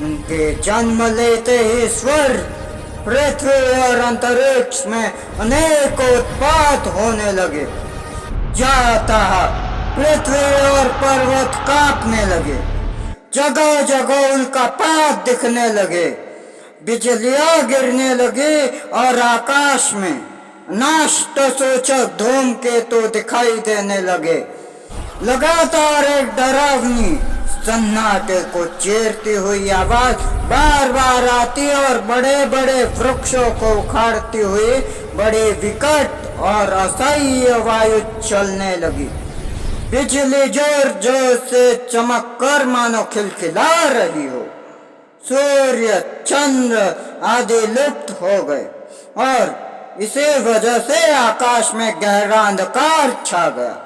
उनके जन्म लेते ही स्वर्ग, पृथ्वी और अंतरिक्ष में अनेक उत्पात होने लगे। जाता पृथ्वी और पर्वत कांपने लगे, जगह जगह उल्कापात दिखने लगे, बिजलियां गिरने लगी और आकाश में नाश्तसूचक धूमकेतु दिखाई देने लगे। लगातार एक डरावनी सन्नाटे को चीरती हुई आवाज बार बार आती और बड़े बड़े वृक्षों को उखाड़ती हुई बड़ी विकट और असह्य वायु चलने लगी। बिजली जोर जोर से चमक कर मानो खिलखिला रही हो। सूर्य, चंद्र आदि लुप्त हो गए और इसी वजह से आकाश में गहरा अंधकार छा गया।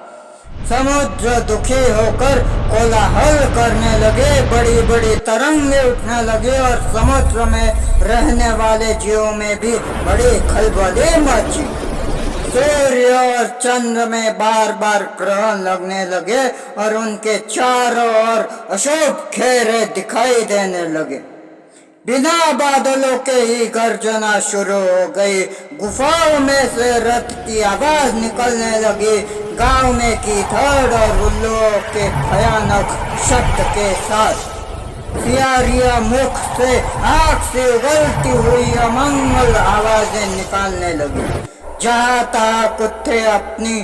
समुद्र दुखी होकर कोलाहल करने लगे, बड़ी बड़ी तरंगे उठने लगे और समुद्र में रहने वाले जीवों में भी बड़ी खलबली मची। सूर्य और चंद्र में बार बार ग्रहण लगने लगे और उनके चारों ओर अशुभ घेरे दिखाई देने लगे। बिना बादलों के ही गर्जना शुरू हो गई। गुफाओं में से रथ की आवाज निकलने लगी। गांव में कीचड़ और उल्लुओं के भयानक शब्द के साथ सियारियां मुख से आग से उगलती हुई अमंगल आवाजें निकालने लगी। जहाँ तहाँ कुत्ते अपनी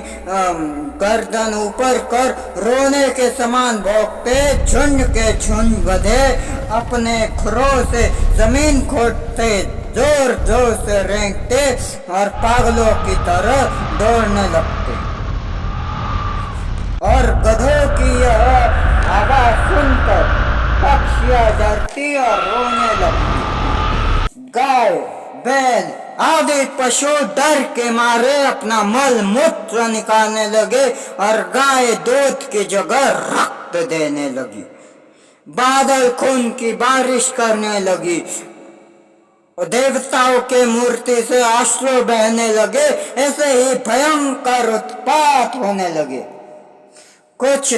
गर्दन ऊपर कर रोने के समान भौंकते, झुंड के झुंड गधे अपने खुरों से जमीन खोदते, जोर जोर से रेंगते और पागलों की तरह दौड़ने लगते। और गधों की यह आवाज सुनकर पक्षियां डरती और रोने लगती। गाय, बैल आदि पशु डर के मारे अपना मल मूत्र निकालने लगे और गाय दूध की जगह रक्त देने लगी। बादल खून की बारिश करने लगी। देवताओं के मूर्ति से अश्रु बहने लगे। ऐसे ही भयंकर उत्पात होने लगे। कुछ